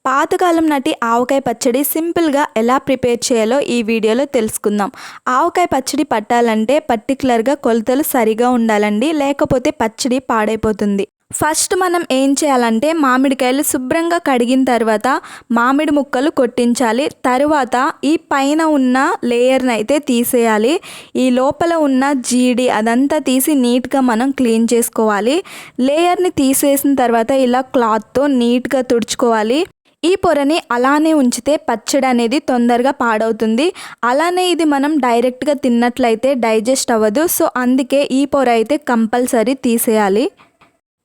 పాతకాలం నాటి ఆవకాయ పచ్చడి సింపుల్గా ఎలా ప్రిపేర్ చేయాలో ఈ వీడియోలో తెలుసుకుందాం. ఆవకాయ పచ్చడి పట్టాలంటే పర్టికులర్గా కొలతలు సరిగా ఉండాలండి, లేకపోతే పచ్చడి పాడైపోతుంది. ఫస్ట్ మనం ఏం చేయాలంటే మామిడికాయలు శుభ్రంగా కడిగిన తర్వాత మామిడి ముక్కలు కొట్టించాలి. తరువాత ఈ పైన ఉన్న లేయర్ని అయితే తీసేయాలి. ఈ లోపల ఉన్న జీడి అదంతా తీసి నీట్గా మనం క్లీన్ చేసుకోవాలి. లేయర్ని తీసేసిన తర్వాత ఇలా క్లాత్తో నీట్గా తుడుచుకోవాలి. ఈ పొరని అలానే ఉంచితే పచ్చడి అనేది తొందరగా పాడవుతుంది. అలానే ఇది మనం డైరెక్ట్గా తిన్నట్లయితే డైజెస్ట్ అవ్వదు. సో అందుకే ఈ పొర అయితే కంపల్సరీ తీసేయాలి.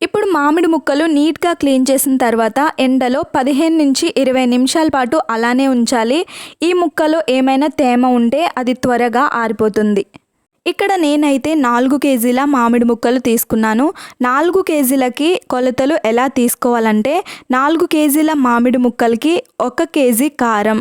ఇప్పుడు మామిడి ముక్కలు నీట్గా క్లీన్ చేసిన తర్వాత ఎండలో 15 నుంచి 20 నిమిషాల పాటు అలానే ఉంచాలి. ఈ ముక్కలో ఏమైనా తేమ ఉంటే అది త్వరగా ఆరిపోతుంది. ఇక్కడ నేనైతే 4 కేజీల మామిడి ముక్కలు తీసుకున్నాను. 4 కేజీలకి కొలతలు ఎలా తీసుకోవాలంటే 4 కేజీల మామిడి ముక్కలకి 1 కేజీ కారం,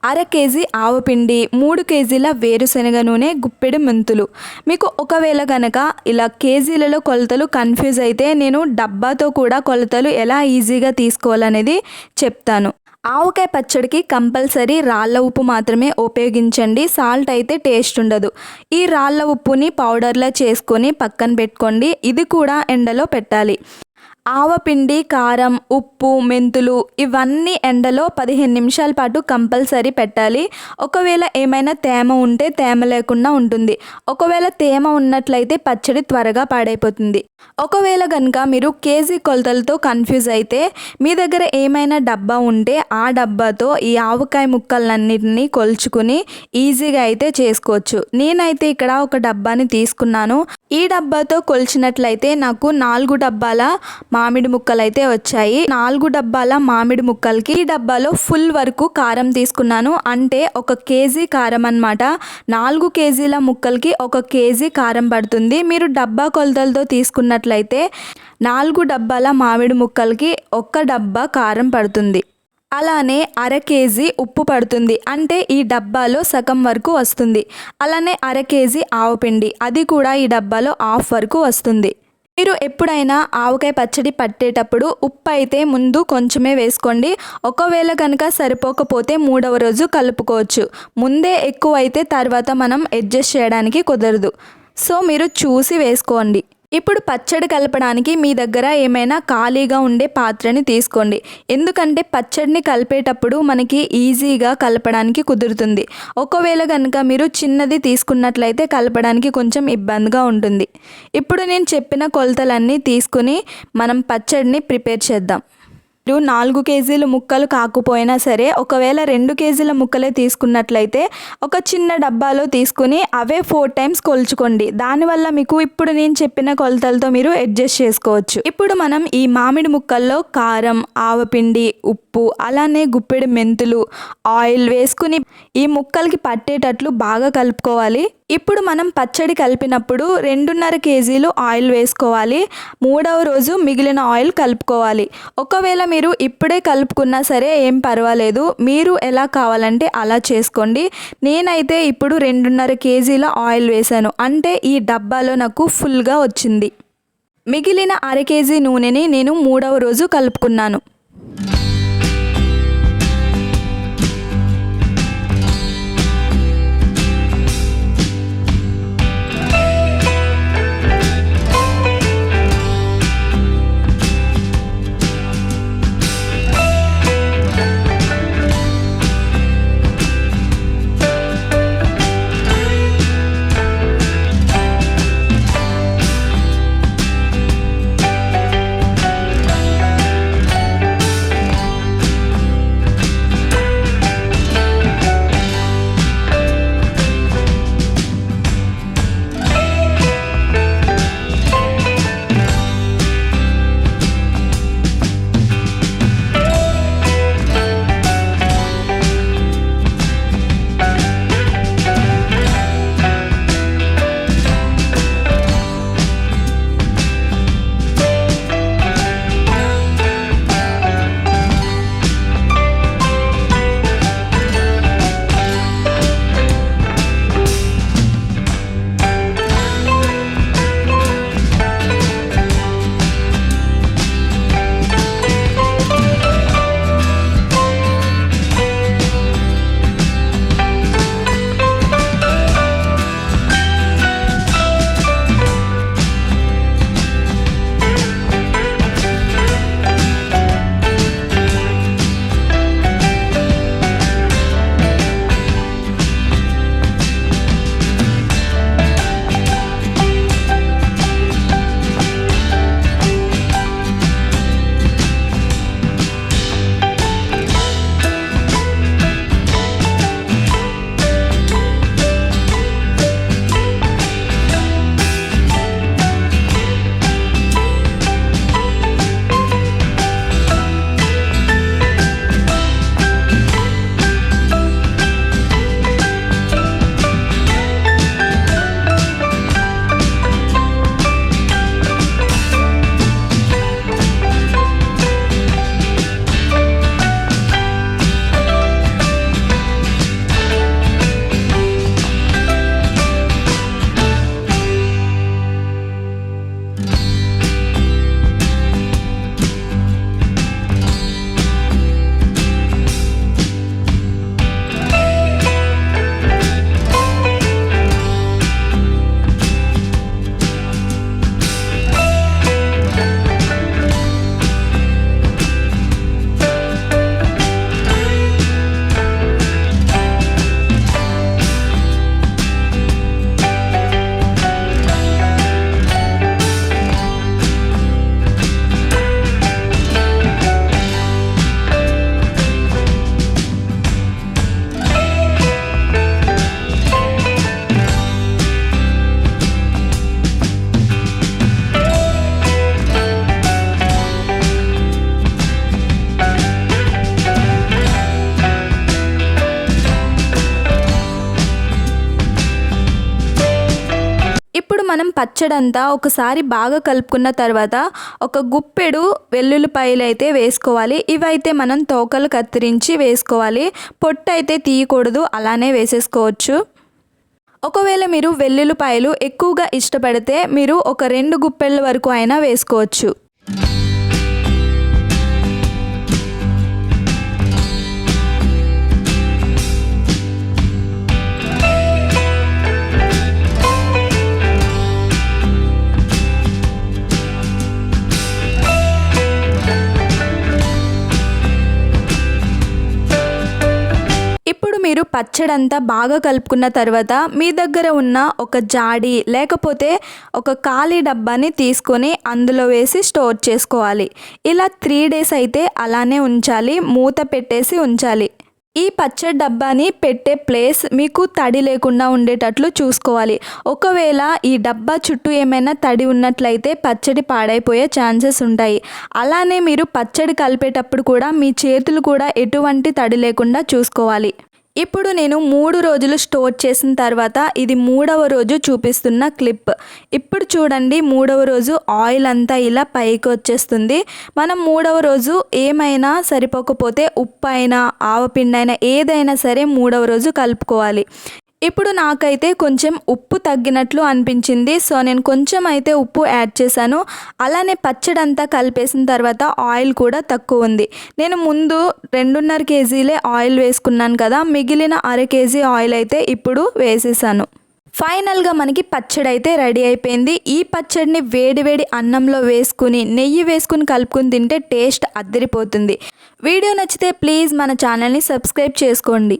అర కేజీ ఆవపిండి, 3 కేజీల వేరుశనగ నూనె, గుప్పెడు మెంతులు. మీకు ఒకవేళ కనుక ఇలా కేజీలలో కొలతలు కన్ఫ్యూజ్ అయితే నేను డబ్బాతో కూడా కొలతలు ఎలా ఈజీగా తీసుకోవాలనేది చెప్తాను. ఆవకాయ పచ్చడికి కంపల్సరీ రాళ్ళ ఉప్పు మాత్రమే ఉపయోగించండి. సాల్ట్ అయితే టేస్ట్ ఉండదు. ఈ రాళ్ళ ఉప్పుని పౌడర్లా చేసుకొని పక్కన పెట్టుకోండి. ఇది కూడా ఎండలో పెట్టాలి. ఆవపిండి, కారం, ఉప్పు, మెంతులు ఇవన్నీ ఎండలో 15 నిమిషాల పాటు కంపల్సరీ పెట్టాలి. ఒకవేళ ఏమైనా తేమ ఉంటే తేమ లేకుండా ఉంటుంది. ఒకవేళ తేమ ఉన్నట్లయితే పచ్చడి త్వరగా పాడైపోతుంది. ఒకవేళ కనుక మీరు కేజీ కొలతలతో కన్ఫ్యూజ్ అయితే మీ దగ్గర ఏమైనా డబ్బా ఉంటే ఆ డబ్బాతో ఈ ఆవకాయ ముక్కలన్నిటిని కొలుచుకుని ఈజీగా అయితే చేసుకోవచ్చు. నేనైతే ఇక్కడ ఒక డబ్బాని తీసుకున్నాను. ఈ డబ్బాతో కొలిచినట్లయితే నాకు 4 డబ్బాల మామిడి ముక్కలు అయితే వచ్చాయి. 4 డబ్బాల మామిడి ముక్కలకి ఈ డబ్బాలో ఫుల్ వరకు కారం తీసుకున్నాను. అంటే 1 కేజీ కారం అన్నమాట. 4 కేజీల ముక్కలకి 1 కేజీ కారం పడుతుంది. మీరు డబ్బా కొలతలతో తీసుకున్నట్లయితే 4 డబ్బాల మామిడి ముక్కలకి 1 డబ్బా కారం పడుతుంది. అలానే అర కేజీ ఉప్పు పడుతుంది. అంటే ఈ డబ్బాలో సగం వరకు వస్తుంది. అలానే అర కేజీ ఆవపిండి, అది కూడా ఈ డబ్బాలో హాఫ్ వరకు వస్తుంది. మీరు ఎప్పుడైనా ఆవకాయ పచ్చడి పట్టేటప్పుడు ఉప్పు అయితే ముందు కొంచెమే వేసుకోండి. ఒకవేళ కనుక సరిపోకపోతే 3వ రోజు కలుపుకోవచ్చు. ముందే ఎక్కువ అయితే తర్వాత మనం అడ్జస్ట్ చేయడానికి కుదరదు. సో మీరు చూసి వేసుకోండి. ఇప్పుడు పచ్చడి కలపడానికి మీ దగ్గర ఏమైనా ఖాళీగా ఉండే పాత్రని తీసుకోండి. ఎందుకంటే పచ్చడిని కలిపేటప్పుడు మనకి ఈజీగా కలపడానికి కుదురుతుంది. ఒకవేళ కనుక మీరు చిన్నది తీసుకున్నట్లయితే కలపడానికి కొంచెం ఇబ్బందిగా ఉంటుంది. ఇప్పుడు నేను చెప్పిన కొలతలన్నీ తీసుకుని మనం పచ్చడిని ప్రిపేర్ చేద్దాం. 4 కేజీల ముక్కలు కాకపోయినా సరే ఒకవేళ 2 కేజీల ముక్కలే తీసుకున్నట్లయితే ఒక చిన్న డబ్బాలో తీసుకుని అవే 4 టైమ్స్ కొలుచుకోండి. దానివల్ల మీకు ఇప్పుడు నేను చెప్పిన కొలతలతో మీరు అడ్జస్ట్ చేసుకోవచ్చు. ఇప్పుడు మనం ఈ మామిడి ముక్కల్లో కారం, ఆవపిండి, ఉప్పు, అలానే గుప్పెడు మెంతులు, ఆయిల్ వేసుకుని ఈ ముక్కలకి పట్టేటట్లు బాగా కలుపుకోవాలి. ఇప్పుడు మనం పచ్చడి కలిపినప్పుడు 2.5 కేజీలు ఆయిల్ వేసుకోవాలి. 3వ రోజు మిగిలిన ఆయిల్ కలుపుకోవాలి. ఒకవేళ మీరు ఇప్పుడే కలుపుకున్నా సరే ఏం పర్వాలేదు. మీరు ఎలా కావాలంటే అలా చేసుకోండి. నేనైతే ఇప్పుడు 2.5 కేజీల ఆయిల్ వేసాను. అంటే ఈ డబ్బాలో నాకు ఫుల్గా వచ్చింది. మిగిలిన అర కేజీ నూనెని నేను 3వ రోజు కలుపుకున్నాను. పచ్చడంతా ఒకసారి బాగా కలుపుకున్న తర్వాత ఒక గుప్పెడు వెల్లుల్లిపాయలు అయితే వేసుకోవాలి. ఇవైతే మనం తోకలు కత్తిరించి వేసుకోవాలి. పొట్టు అయితే తీయకూడదు, అలానే వేసేసుకోవచ్చు. ఒకవేళ మీరు వెల్లుల్లిపాయలు ఎక్కువగా ఇష్టపడితే మీరు ఒక 2 గుప్పెళ్ళ వరకు అయినా వేసుకోవచ్చు. ఇప్పుడు మీరు పచ్చడంతా బాగా కలుపుకున్న తర్వాత మీ దగ్గర ఉన్న ఒక జాడి లేకపోతే ఒక ఖాళీ డబ్బాని తీసుకొని అందులో వేసి స్టోర్ చేసుకోవాలి. ఇలా 3 డేస్ అయితే అలానే ఉంచాలి, మూత పెట్టేసి ఉంచాలి. ఈ పచ్చడి డబ్బాని పెట్టే ప్లేస్ మీకు తడి లేకుండా ఉండేటట్లు చూసుకోవాలి. ఒకవేళ ఈ డబ్బా చుట్టూ ఏమైనా తడి ఉన్నట్లయితే పచ్చడి పాడైపోయే ఛాన్సెస్ ఉంటాయి. అలానే మీరు పచ్చడి కలిపేటప్పుడు కూడా మీ చేతులు కూడా ఎటువంటి తడి లేకుండా చూసుకోవాలి. ఇప్పుడు నేను 3 రోజులు స్టోర్ చేసిన తర్వాత ఇది 3వ రోజు చూపిస్తున్న క్లిప్. ఇప్పుడు చూడండి, 3వ రోజు ఆయిల్ అంతా ఇలా పైకి వచ్చేస్తుంది. మనం 3వ రోజు ఏమైనా సరిపోకపోతే ఉప్పు అయినా ఆవపిండి అయినా ఏదైనా సరే 3వ రోజు కలుపుకోవాలి. ఇప్పుడు నాకైతే కొంచెం ఉప్పు తగ్గినట్లు అనిపించింది. సో నేను కొంచెం అయితే ఉప్పు యాడ్ చేశాను. అలానే పచ్చడి అంతా కలిపేసిన తర్వాత ఆయిల్ కూడా తక్కువ ఉంది. నేను ముందు 2.5 కేజీలే ఆయిల్ వేసుకున్నాను కదా, మిగిలిన 1/2 కేజీ ఆయిల్ అయితే ఇప్పుడు వేసేసాను. ఫైనల్గా మనకి పచ్చడి అయితే రెడీ అయిపోయింది. ఈ పచ్చడిని వేడి అన్నంలో వేసుకుని నెయ్యి వేసుకుని కలుపుకుని తింటే టేస్ట్ అద్దరిపోతుంది. వీడియో నచ్చితే ప్లీజ్ మన ఛానల్ని సబ్స్క్రైబ్ చేసుకోండి.